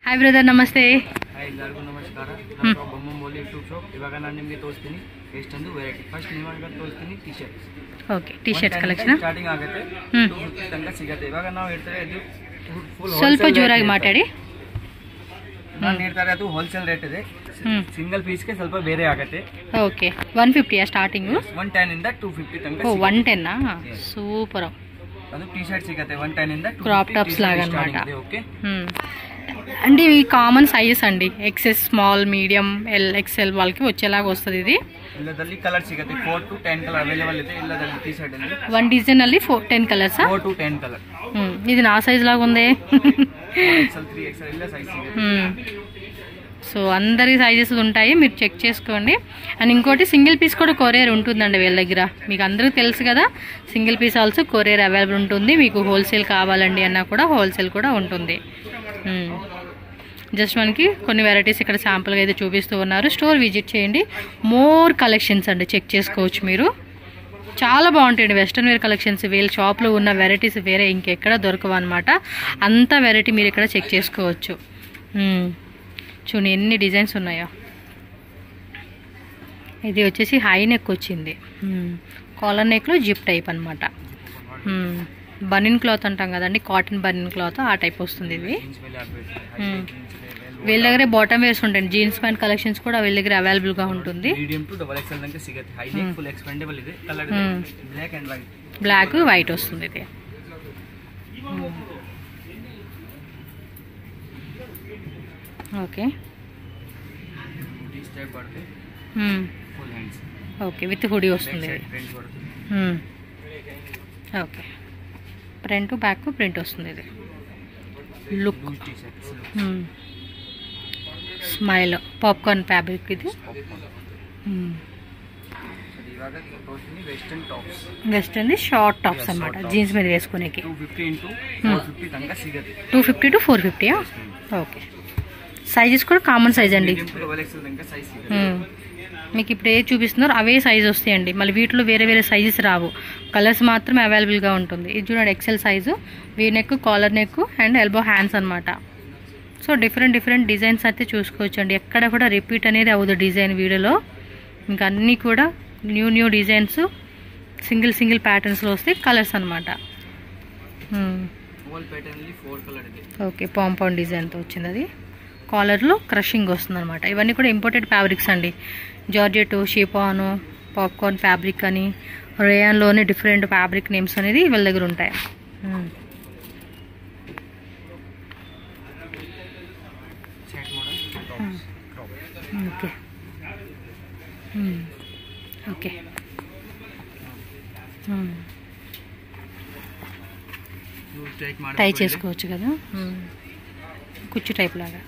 Hi brother, ನಮಸ್ತೆ. Hi, ಎಲ್ಲರಿಗೂ ನಮಸ್ಕಾರ. ಬೊಮ್ಮಂಬೋಲಿ ಯೂಟ್ಯೂಬ್ ಶಾಪ್. ಇವಾಗ ನಾನು ನಿಮಗೆ ತೋರಿಸ್ತೀನಿ ಎಷ್ಟೊಂದು ವೆರೈಟಿ. ಫಸ್ಟ್ ನಿಮಗೆ ತೋರಿಸ್ತೀನಿ T shirts. Okay, T shirt collection starting ಆಗುತ್ತೆ 250 ತನಕ ಸಿಗುತ್ತೆ. ಇವಾಗ ನಾವು ಹೇಳ್ತಾರೆ ಇದು ಫುಲ್ ಸ್ವಲ್ಪ ಜೋರಾಗಿ ಮಾತಾಡಿ. ನಾನು ಹೇಳ್ತಾರೆ ಅದು ಹೋಲ್ಸೇಲ್ ರೇಟ್ ಇದೆ. ಸಿಂಗಲ್ ಪೀಸ್ಗೆ ಸ್ವಲ್ಪ ಬೇರೆ ಆಗುತ್ತೆ. Okay, 150 starting. 110 ಇಂದ 250 ತನಕ. ಓ, 110 ಸೂಪರ್. ಅದು టీ షర్ట్ సిగతే 110 ఇంద క్రాప్ టాప్స్ లాగా అన్నమాట. ఓకే అండి ఇవి కామన్ సైజెస్ అండి. XS, small, medium, L, XL వాళ్ళకి వచ్చేలాగా వస్తుంది ఇది. ఇల్లದಲ್ಲಿ కలర్ సిగతే 4 to 10 కలర్ అవైలబుల్ ಇದೆ. ఇల్లದಲ್ಲಿ టీ షర్ట్ ఉంది. వన్ డిజైన్ ಅಲ್ಲಿ 10 కలర్స్. 4 to 10 colour. ఇది నా సైజ్ లాగా ఉంది. XL 3XL ಇಲ್ಲ సైజ్ సిగతే. సో అందరి సైజెస్ ఉంటాయి, మీరు చెక్ చేసుకోండి. అండ్ ఇంకోటి సింగిల్ పీస్ కూడా కొరియర్ ఉంటుందండి వీళ్ళ దగ్గర. మీకు అందరికీ తెలుసు కదా, single piece also courier available ఉంటుంది. మీకు హోల్సేల్ కావాలండి అన్నా కూడా హోల్సేల్ కూడా ఉంటుంది. జస్ట్ మనకి కొన్ని వెరైటీస్ ఇక్కడ శాంపుల్గా అయితే చూపిస్తూ ఉన్నారు. స్టోర్ విజిట్ చేయండి. మోర్ కలెక్షన్స్ అండి, చెక్ చేసుకోవచ్చు మీరు. చాలా బాగుంటాయండి వెస్ట్రన్ వేర్ కలెక్షన్స్. వీళ్ళ షాప్లో ఉన్న వెరైటీస్ వేరే ఇంకెక్కడ దొరకవు అనమాట. అంత వెరైటీ మీరు ఇక్కడ చెక్ చేసుకోవచ్చు. చూడండి ఎన్ని డిజైన్స్ ఉన్నాయో. ఇది వచ్చేసి హై నెక్ వచ్చింది. కాలర్ నెక్లో జిప్ టైప్ అనమాట. బనిన్ క్లాత్ అంటాం కదండి, కాటన్ బనిన్ క్లాత్, ఆ టైప్ వస్తుంది ఇది. వీళ్ళ దగ్గర బాటమ్ వేర్స్ ఉంటాయి. జీన్స్ ప్యాంట్ కలెక్షన్స్ కూడా వీళ్ళ దగ్గర అవైలబుల్గా ఉంటుంది. బ్లాక్ వైట్ వస్తుంది ఇది. ఓకే ఓకే, విత్ హుడీ వస్తుంది. ఓకే, ఫ్రంట్ బ్యాక్ ప్రింట్ వస్తుంది ఇది. లుక్ స్మైల్ పాప్కార్న్ ఫ్యాబ్రిక్ ఇది. వెస్టర్న్ షార్ట్ టాప్స్ అన్నమాట, జీన్స్ మీద వేసుకునేకి. 250 to 450. ఓకే, సైజెస్ కూడా కామన్ సైజ్ అండి. మీకు ఇప్పుడు ఏ చూపిస్తున్నారు అవే సైజ్ వస్తాయండి. మళ్ళీ వీటిలో వేరే వేరే సైజెస్ రావు, కలర్స్ మాత్రమే అవైలబుల్గా ఉంటుంది. ఇది చూడండి XL size, V neck, collar neck and elbow hands అనమాట. సో డిఫరెంట్ డిజైన్స్ అయితే చూసుకోవచ్చు అండి. ఎక్కడ కూడా రిపీట్ అనేది అవ్వదు డిజైన్ వీడియోలో. ఇంకా అన్నీ కూడా న్యూ డిజైన్స్, సింగిల్ ప్యాటర్న్స్లో వస్తాయి కలర్స్ అనమాట. ఓకే, పాంపౌండ్ డిజైన్తో వచ్చింది అది. కాలర్లో క్రషింగ్ వస్తుంది అనమాట. ఇవన్నీ కూడా ఇంపోర్టెడ్ ఫ్యాబ్రిక్స్ అండి. జార్జెట్, షిఫాను, పాప్కార్న్ ఫ్యాబ్రిక్ అని, రేయాన్లోనే డిఫరెంట్ ఫ్యాబ్రిక్ నేమ్స్ అనేది వీళ్ళ దగ్గర ఉంటాయి. ఓకే ఓకే, టై చేసుకోవచ్చు కదా, కుచ్చు టైప్ లాగా.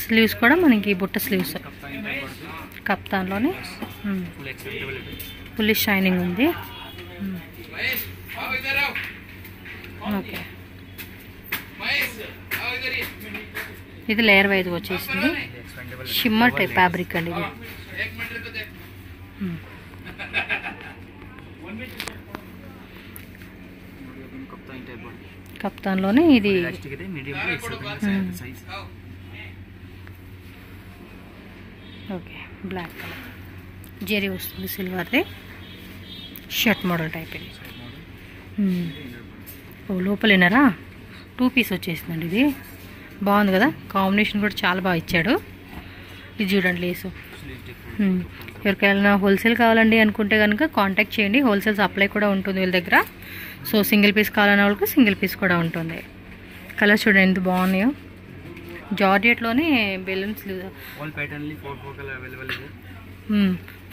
స్లీవ్స్ కూడా మనకి బుట్ట స్లీవ్స్, కప్తాన్లోనే ఫుల్ షైనింగ్ ఉంది. ఓకే, ఇది లేయర్ వైజ్ వచ్చేసింది. షిమ్మర్ టైప్ ఫ్యాబ్రిక్ అండి ఇది. కప్తాన్లోనే ఇది. ఓకే, బ్లాక్ కలర్ జెరీ వస్తుంది, సిల్వర్ది. షర్ట్ మోడల్ టైప్ ఇది. ఓ, లోపలేనారా 2 పీస్ వచ్చేసిందండి ఇది. బాగుంది కదా, కాంబినేషన్ కూడా చాలా బాగా ఇచ్చాడు. ఇది చూడండి లేసు. ఎవరికైనా హోల్సేల్ కావాలండి అనుకుంటే కనుక కాంటాక్ట్ చేయండి. హోల్సేల్ సప్లై కూడా ఉంటుంది వీళ్ళ దగ్గర. సో సింగిల్ పీస్ కావాలనే వాళ్ళకి సింగిల్ పీస్ కూడా ఉంటుంది. కలర్స్ చూడండి ఎంత బాగున్నాయో. జార్జెట్లోనే బెలూన్స్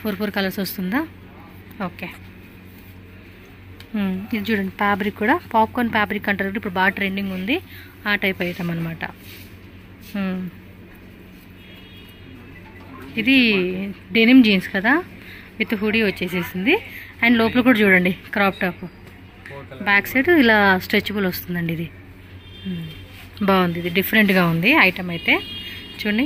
4 కలర్స్ వస్తుందా. ఓకే, ఇది చూడండి ఫ్యాబ్రిక్ కూడా పాప్కార్న్ ఫ్యాబ్రిక్ అంటారు, ఇప్పుడు బాగా ట్రెండింగ్ ఉంది. ఆ టైప్ ఐటమ్ అనమాట. ఇది డెనిమ్ జీన్స్ కదా, విత్ హుడీ వచ్చేసేసింది. అండ్ లోపల కూడా చూడండి క్రాప్ టాప్, బ్యాక్ సైడ్ ఇలా స్ట్రెచబుల్ వస్తుందండి. ఇది బాగుంది, ఇది డిఫరెంట్గా ఉంది ఐటమ్ అయితే. చూడండి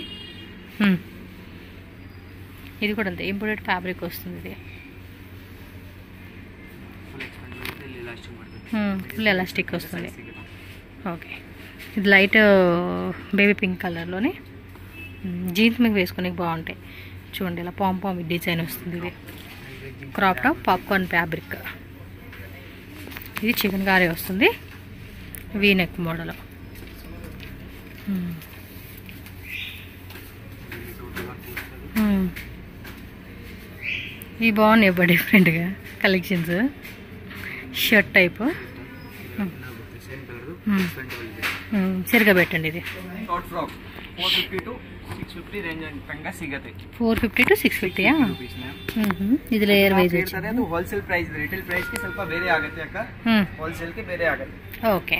ఇది కూడా అంతే, ఇంపోర్టెడ్ ఫ్యాబ్రిక్ వస్తుంది ఇది. ఫుల్ ఎలాస్టిక్ వస్తుంది. ఓకే, ఇది లైట్ బేబీ పింక్ కలర్లోని జీన్స్ మీకు వేసుకునేకి బాగుంటాయి. చూడండి ఇలా పాంపామ్ డిజైన్ వస్తుంది. ఇది క్రాప్ టాప్ పాప్కార్న్ ఫ్యాబ్రిక్. ఇది చికెన్ కారీ వస్తుంది, వీ నెక్ మోడల్. ఇవి బాగున్నాయి అబ్బా డిఫరెంట్గా కలెక్షన్స్. షర్ట్ టైప్ సరిగా పెట్టండి. ఇది 450 to 650. ಇದು ಲೇಯರ್ ವೈಸ್ ಅದು ಹೋಲ್ಸೇಲ್ ಪ್ರೈಸ್ ರಿಟೇಲ್ ಪ್ರೈಸ್ ಗೆ ಸ್ವಲ್ಪ ಬೇರೆ ಆಗುತ್ತೆ ಅಕ್ಕ. ಹೋಲ್ಸೇಲ್ ಗೆ ಬೇರೆ ಆಗುತ್ತೆ. ఓకే.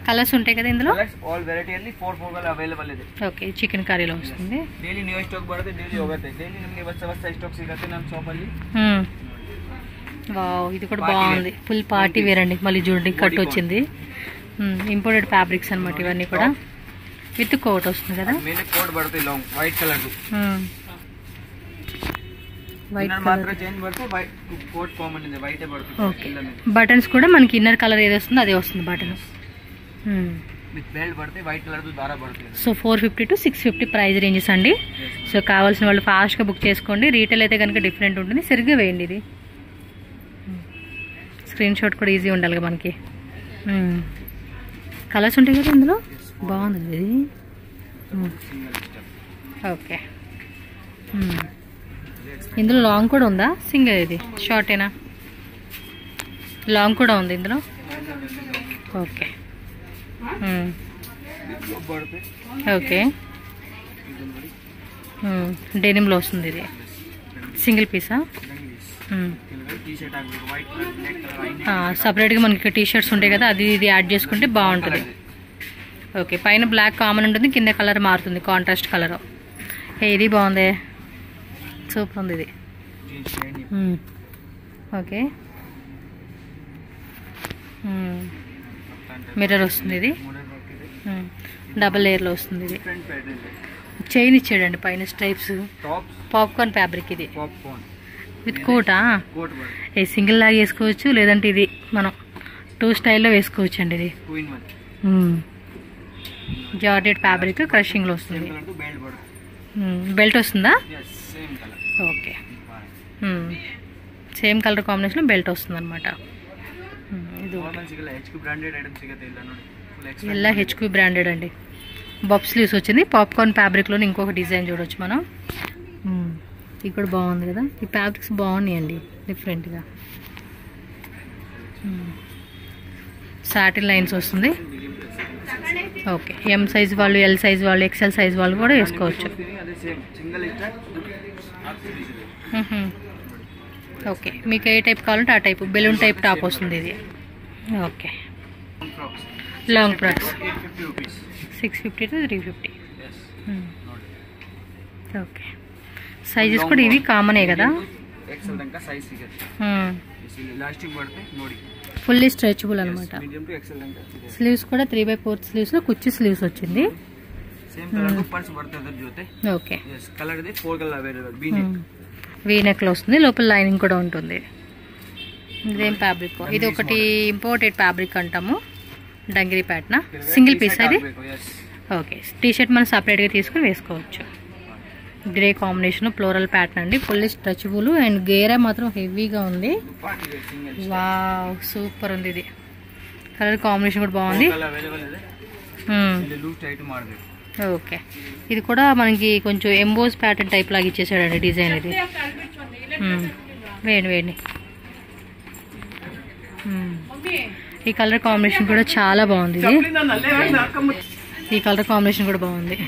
కలర్స్ ఉంటాయి కదా ఇందులో? కలర్స్ ఆల్ వెరైటీ ಅಲ್ಲಿ 4 అవైలబుల్ ಇದೆ. ఓకే. చికెన్ కర్రీలో వస్తుంది. ಡೈಲಿ ನ್ಯೂ ಸ್ಟಾಕ್ ಬರುತ್ತೆ, ಡೈಲಿ ಹೋಗುತ್ತೆ. ಡೈಲಿ ನಿಮಗೆ ಹೊಸ ಸ್ಟಾಕ್ ಸಿಗುತ್ತೆ ನಮ್ಮ ಶಾಪ್ ಅಲ್ಲಿ. వావ్, ఇది కూడా బాగుంది. ఫుల్ పార్టీ వేర్ అండి. మళ్ళీ చూడండి కట్ వచ్చింది. ఇంపోర్టెడ్ ఫ్యాబ్రిక్స్ అన్నమాట ఇవన్నీ కూడా. విత్ కోట్ వస్తుంది కదా. ಮೇಲೆ ಕೋಟ್ ಬರುತ್ತೆ ಲಾಂಗ್ ವೈಟ್ ಕಲರ್. వైట్ మాత్రం చేంజ్ బರುತ್ತೆ, వైట్ కోట్ కామన్ ಇದೆ, వైట్ బರುತ್ತೆ. ఓకే. బటన్స్ కూడా మనకి ఇన్నర్ కలర్ ఏది వస్తుందో అదే వస్తుంది బటన్. విత్ బెల్ట్ బರುತ್ತೆ, వైట్ కలర్ తో దారా బರುತ್ತೆ. సో 450 to 650 ప్రైస్ రేంజెస్ అండి. సో కావాల్సిన వాళ్ళు ఫాస్ట్గా బుక్ చేసుకోండి. రీటైల్ అయితే కనుక డిఫరెంట్ ఉంటుంది. సరిగ్గా వేయండి. ఇది స్క్రీన్ షాట్ కూడా ఈజీ ఉండాలి కదా మనకి. కలర్స్ ఉంటాయి కదా ఇందులో. బాగుంది ఇది. ఓకే. ఇందులో లాంగ్ కూడా ఉందా? సింగిల్ ఇది షార్టేనా? లాంగ్ కూడా ఉంది ఇందులో. ఓకే. ఓకే. డెనిమ్లో వస్తుంది ఇది. Single Pisa? సపరేట్గా మనకి టీ షర్ట్స్ ఉంటాయి కదా, అది ఇది యాడ్ చేసుకుంటే బాగుంటుంది. ఓకే. పైన బ్లాక్ కామన్ ఉంటుంది, కింద కలర్ మారుతుంది, కాంట్రాస్ట్ కలర్. ఇది బాగుంది, సూపర్ ఉంది ఇది. ఓకే. మిర్రర్ వస్తుంది ఇది. డబల్ లేయర్లో వస్తుంది ఇది. చైన్ ఇచ్చాడండి పైన స్ట్రైప్స్. పాప్కార్న్ ఫ్యాబ్రిక్ ఇది. విత్ కోటా? ఏ సింగిల్ లాగా వేసుకోవచ్చు, లేదంటే ఇది మనం 2 స్టైల్లో వేసుకోవచ్చు అండి. ఇది జార్జెట్ ఫ్యాబ్రిక్ క్రషింగ్లో వస్తుంది. బెల్ట్ వస్తుందా? Okay. Same colour combination belt వస్తుంది అనమాట. ಎಲ್ಲ హెచ్క్యూ బ్రాండెడ్ అండి. బబ్ స్లీవ్స్ వచ్చింది. పాప్కార్న్ ఫ్యాబ్రిక్లోని ఇంకొక డిజైన్ చూడవచ్చు మనం. ఇది కూడా బాగుంది కదా. ఈ ఫ్యాబ్రిక్స్ బాగున్నాయండి డిఫరెంట్గా. సాటిన్ లైన్స్ వస్తుంది. ఓకే. ఎం సైజ్ వాళ్ళు, ఎల్ సైజ్ వాళ్ళు, ఎక్సెల్ సైజ్ వాళ్ళు కూడా వేసుకోవచ్చు. ఓకే. మీకు ఏ టైప్ కావాలంటే ఆ టైప్. బెలూన్ టైప్ టాప్ వస్తుంది ఇది. Okay. Long frocks 650 to 350. Okay. Sizes కూడా ఇవి కామనే కదా. ఫుల్లీ స్ట్రెచబుల్ అనమాట. స్లీవ్స్ కూడా 3/4 స్లీవ్స్ లో కుచ్చి స్లీవ్స్ వచ్చింది. ఓకే. వీ నెక్ లో వస్తుంది. లోపల లైనింగ్ కూడా ఉంటుంది. ఇదేం ఫ్యాబ్రిక్? ఇది ఒకటి ఇంపోర్టెడ్ ఫ్యాబ్రిక్ అంటాము, డంగిరీ ప్యాట్నా. సింగిల్ పీస్ ఇది. ఓకే. టీ షర్ట్ మనం సపరేట్గా తీసుకుని వేసుకోవచ్చు. గ్రే కాంబినేషన్ ఫ్లోరల్ ప్యాటర్న్ అండి. ఫుల్లీ స్ట్రెచబుల్ అండ్ గేరా మాత్రం హెవీగా ఉంది. వావ్, సూపర్ ఉంది ఇది. కలర్ కాంబినేషన్ కూడా బాగుంది. ఓకే. ఇది కూడా మనకి కొంచెం ఎంబోస్ ప్యాటర్న్ టైప్ లాగా ఇచ్చేసాడండి డిజైన్. ఇది వేయండి వేయండి. ఈ కలర్ కాంబినేషన్ కూడా చాలా బాగుంది. ఇది ఈ కలర్ కాంబినేషన్ కూడా బాగుంది.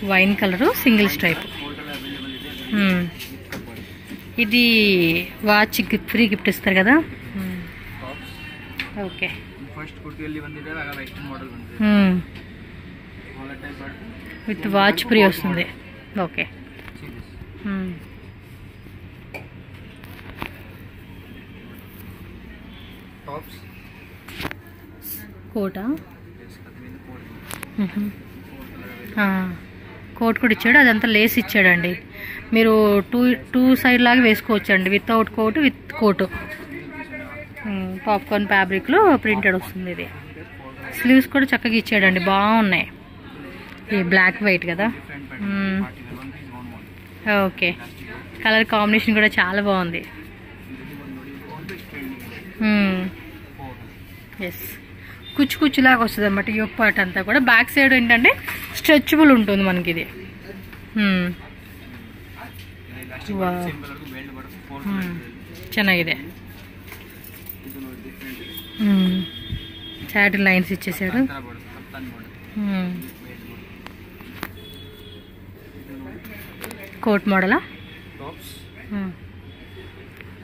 Wine colour, single stripe. ఇది వాచ్ ఫ్రీ గిఫ్ట్ ఇస్తారు కదా. ఓకే. విత్ వాచ్ ఫ్రీ వస్తుంది. ఓకే. కోటా? కోట్ కూడా ఇచ్చాడు. అదంతా లేస్ ఇచ్చాడండి. మీరు టూ సైడ్ లాగా వేసుకోవచ్చండి. Without coat, with coat. పాప్కార్న్ ఫ్యాబ్రిక్లో ప్రింటెడ్ వస్తుంది. ఇది స్లీవ్స్ కూడా చక్కగా ఇచ్చాడండి, బాగున్నాయి. ఈ బ్లాక్ వైట్ కదా. ఓకే, కలర్ కాంబినేషన్ కూడా చాలా బాగుంది. ఎస్, కుచ్చు కుచ్చులాగా వస్తుంది అన్నమాట ఈ యొక్క పార్ట్ అంతా కూడా. బ్యాక్ సైడ్ ఏంటంటే స్ట్రెచబుల్ ఉంటుంది మనకి ఇది. ಚೆನ್ನಾಗಿದೆ. సాటిన్ లైన్స్ ఇచ్చేసాడు. కోట్ మోడలా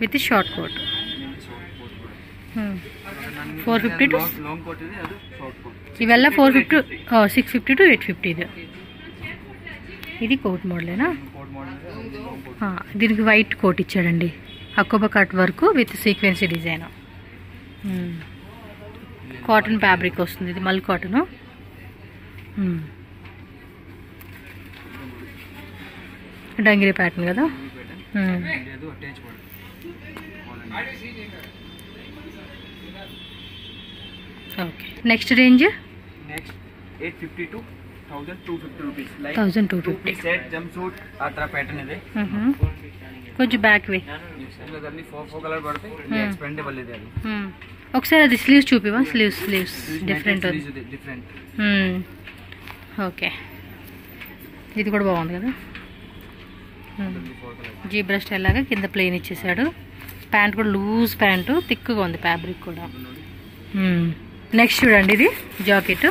విత్ షార్ట్ కోట్. 450 టు ఇవెಲ್ಲ 450 650 టు 850. ఇది కోట్ మోడలేనా? దీనికి వైట్ కోట్ ఇచ్చాడండి, అకోబా cut work with sequence design. Cotton fabric వస్తుంది, ఇది మల్ కాటన్. డంగిరి ప్యాటర్న్ కదా. Okay, next range 850 to 1250 rupees. Like 1250 set jumpsuit ಆತರ ಪ್ಯಾಟರ್ನ್ ಇದೆ. కొంచెం బ్యాక్ వే. ಇದರಲ್ಲಿ 4 ಕಲರ್ ಬರುತ್ತೆ. ಇದು ಎಕ್ಸ್ಪೆಂಡಬಲ್ ಇದೆ ಅದು. ఒకసారి అది స్లీవ్స్ చూపివా. Sleeves different. ఓకే, ఇది కూడా బాగుంది కదా. జీబ్రా స్టైల్ లాగా కింద ప్లెయిన్ ఇచ్చేసాడు. ప్యాంట్ కూడా లూజ్ ప్యాంటు, థిక్గా ఉంది ఫ్యాబ్రిక్ కూడా. నెక్స్ట్ చూడండి, ఇది జాకెట్.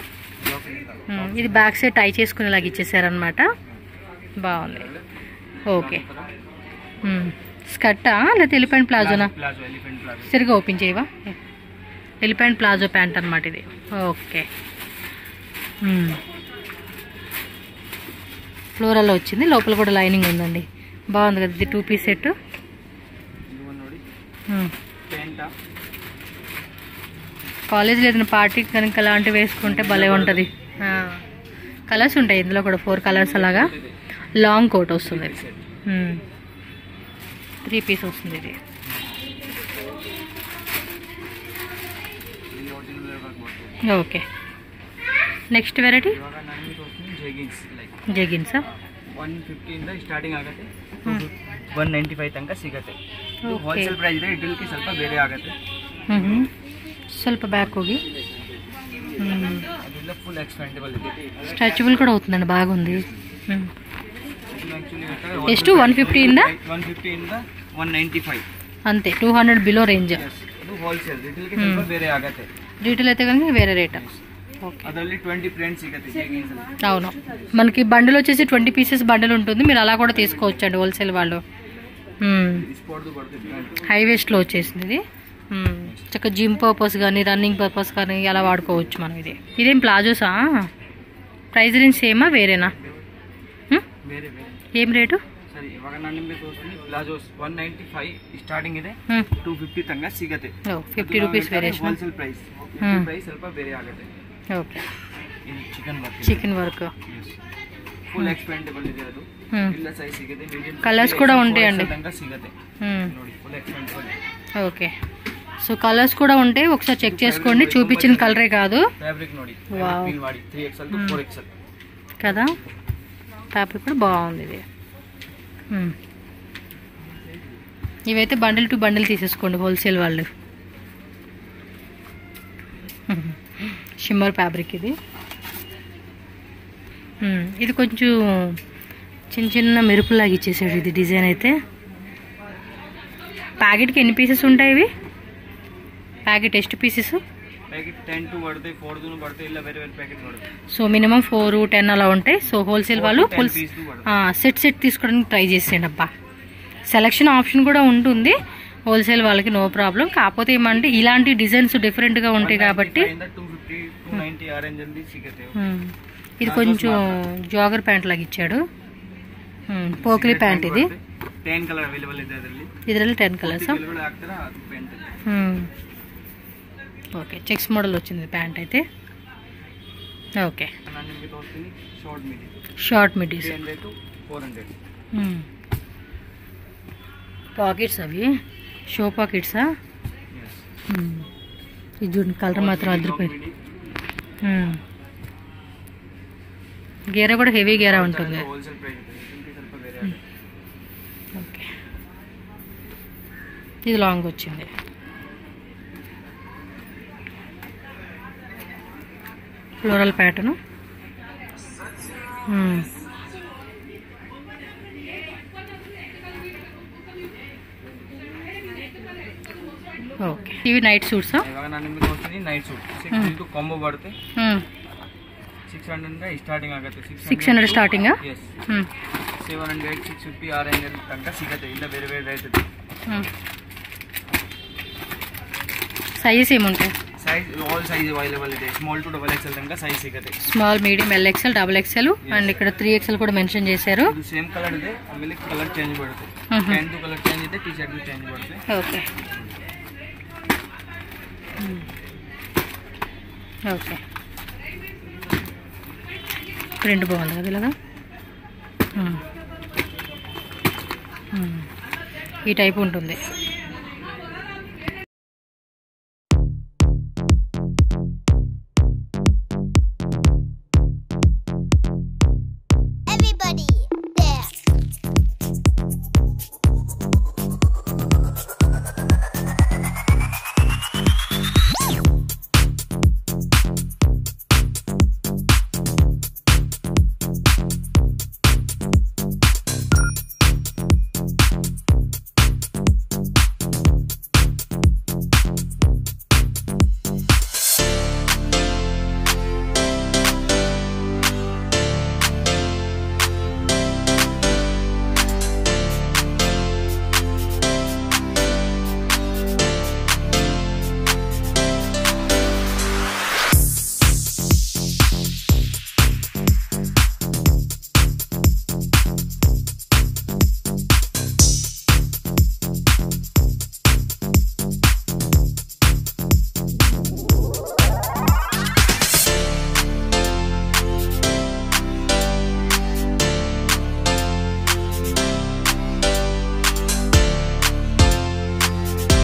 ఇది బ్యాక్ సైడ్ టై చేసుకునేలాగా ఇచ్చేసారనమాట, బాగుంది. ఓకే, స్కర్టా లేదా ఎలిఫెంట్ ప్లాజోనా? సరిగా ఓపెన్ చేయవా. ఎలిఫెంట్ ప్లాజో ప్యాంట్ అనమాట ఇది. ఓకే, ఫ్లోరల్లో వచ్చింది, లోపల కూడా లైనింగ్ ఉందండి, బాగుంది కదా. ఇది 2 పీస్ సెట్. కాలేజ్ ఏదైనా పార్టీకి కనుక అలాంటివి వేసుకుంటే భలే ఉంటుంది. కలర్స్ ఉంటాయి ఇందులో కూడా, 4 కలర్స్ అలాగా. లాంగ్ కోట్ వస్తుంది, 3 పీస్ వస్తుంది ఇది. Okay, next variety jeggings. ಜೆಗಿನ್ಸಾ 150 ಇಂದ ಸ್ಟಾರ್ಟಿಂಗ್ ಆಗುತ್ತೆ, 195 ತನಕ ಸಿಗುತ್ತೆ. ಹೋಲ್ಸೇಲ್ ಪ್ರೈಸ್ ಇದೆ, ರಿಟೇಲ್ಗೆ ಸ್ವಲ್ಪ ಬೇರೆ ಆಗುತ್ತೆ. ಸ್ವಲ್ಪ ಬ್ಯಾಕ್ ಹೋಗಿ. ಅದೆಲ್ಲ ಫುಲ್ ಎಕ್ಸ್ಪೆಂಡಬಲ್ ಇದೆ, ಸ್ಟ್ರೆಚಬಲ್ ಕೂಡ అవుతుందండి, బాగుంది. ಎಷ್ಟು 150 ಇಂದ 195 అంతే, 200 బిలో రేంజ్. ಅದು ಹೋಲ್ಸೇಲ್, ರಿಟೇಲ್ಗೆ ಸ್ವಲ್ಪ ಬೇರೆ ಆಗುತ್ತೆ. రీటైల్ అయితే కనుక వేరే రేట్. ಅದರಲ್ಲಿ 20 ಪ್ರಿಂಟ್ಸ್ ಸಿಗುತ್ತೆ ಜೆಗಿನ್ಸ್. అవును, మనకి బండిల్ వచ్చేసి 20 పీసెస్ బండిల్ ఉంటుంది, మీరు అలా కూడా తీసుకోవచ్చండి హోల్సేల్ వాళ్ళు. హై వేస్ట్లో వచ్చేసింది ఇది. చక్కగా జిమ్ పర్పస్ కానీ రన్నింగ్ పర్పస్ కానీ అలా వాడుకోవచ్చు మనం. ఇదేం ప్లాజోసా? Price range సేమా వేరేనా? ఏం రేటు? ಸರಿ, ಇವಾಗ ನಾನು ನಿಮಗೆ ತೋರಿಸ್ತೀನಿ. ಪ್ಲಾಜೋಸ್ 195 ಸ್ಟಾರ್ಟಿಂಗ್ ಇದೆ, 250 ತನಕ ಸಿಗುತ್ತೆ. 50 rupees variation. Wholesale price price ಸ್ವಲ್ಪ ಬೇರೆ ಆಗುತ್ತೆ. ಓಕೆ, ಇದು ಚಿಕನ್ ವರ್ಕ್ ಫುಲ್ ಎಕ್ಸ್ಪೆಂಡಬಲ್ ಇದೆ. ಅದು ಇಲ್ಲ ಸೈಜ್ ಸಿಗುತ್ತೆ, ಮೀಡಿಯಂ ಕಲರ್ಸ್ ಕೂಡ ఉంటాయండి ತನಕ ಸಿಗುತ್ತೆ ನೋಡಿ, full expandable. Okay, so colours కూడా ఉంటాయి, ఒకసారి చెక్ చేసుకోండి. చూపించిన కలరే కాదు, ఫ్యాబ్రిక్ ನೋಡಿ, ఫీల్ ಮಾಡಿ 3XL to 4XL కదా. ఫ్యాబ్రిక్ కూడా బాగుంది ఇది. ఇవైతే బండిల్ టు బండిల్ తీసేసుకోండి హోల్సేల్ వాళ్ళు. షిమ్మర్ ఫ్యాబ్రిక్ ఇది. ఇది కొంచెం చిన్న చిన్న మెరుపులాగా ఇచ్చేసాడు ఇది డిజైన్ అయితే. ప్యాకెట్కి ఎన్ని పీసెస్ ఉంటాయి ఇవి? ప్యాకెట్ ಎಷ್ಟು పీసెస్? ప్యాకెట్ 10 to పడతాయి, 4 పడతాయి, ఇలా వేరే వేరే ప్యాకెట్ పడతాయి. సో మినిమం 4, 10 అలా ఉంటాయి. సో హోల్సేల్ వాళ్ళు సెట్ తీసుకోవడానికి ట్రై చేసేయండి. అబ్బా, సెలక్షన్ ఆప్షన్ కూడా ఉంటుంది హోల్సేల్ వాళ్ళకి, నో ప్రాబ్లం. కాకపోతే ఏమంటే ఇలాంటి డిజైన్స్ డిఫరెంట్గా ఉంటాయి కాబట్టి. ఇది కొంచెం జాగర్ ప్యాంట్ లాగా ఇచ్చాడు, పోకిలి ప్యాంట్. ఇది 10 ಕಲರ್ ಅವೈಲೇಬಲ್ ಇದೆ ಇದರಲ್ಲಿ 10 ಕಲರ್ಸ್. ఓకే, చెక్స్ మోడల్ వచ్చింది ప్యాంట్ అయితే. Okay, short midis. పాకెట్స్ అవి షో పాకెట్సా? ఇది చూడండి, కలర్ మాత్రం అదిరిపోయింది. గేర కూడా హెవీ గేర ఉంటుంది. ಹೋಲ್ಸೇಲ್ ಪ್ರೈಸ್ ಇದೆ, ಇದಕ್ಕೆ ಸ್ವಲ್ಪ ಬೇರೆ ఓకే, ఇది లాంగ్ వచ్చింది. Floral pattern. ಓಕೆ, ಇವು ನೈಟ್ ಸೂಟ್ಸಾ? ಇವಾಗ ನಾನು ನಿಮಗೆ ತೋರಿಸ್ತೀನಿ ನೈಟ್ ಸೂಟ್. 6 ಇಂಟು ಕಾಂಬೋ ಬರುತ್ತೆ. 600 ಸ್ಟಾರ್ಟಿಂಗ್ ಆಗುತ್ತೆ. 600 ಸ್ಟಾರ್ಟಿಂಗ್. ಎಸ್. 700, 650, 600 ತನಕ ಸಿಗುತ್ತೆ. ಇಲ್ಲ ಬೇರೆ ಬೇರೆ ರೇಟ್ ಇದೆ. సైజ్ ఏముంటాయి? సైజ్ ఆల్ సైజ్ అవైలబుల్ ಇದೆ. స్మాల్ టు డబుల్ ఎక్స్ఎల్ తనక సైజ్ సిಗುತ್ತೆ. Small, medium, LXL, double XL and ఇక్కడ 3XL కూడా మెన్షన్ చేశారు. ಇದು ಸೇಮ್ ಕಲರ್ ಇದೆ, ಆಮೇಲೆ ಕಲರ್ ಚೇಂಜ್ ಬರುತ್ತೆ. ಪ್ಯಾಂಟ್ ಕಲರ್ ಚೇಂಜ್ ಇದೆ, ಟಿ ಶರ್ಟ್ ಚೇಂಜ್ ಬರುತ್ತೆ. ఓకే ఓకే, ప్రింట్ బాగుంది కదా ఇలాగా. ఈ టైప్ ఉంటుంది.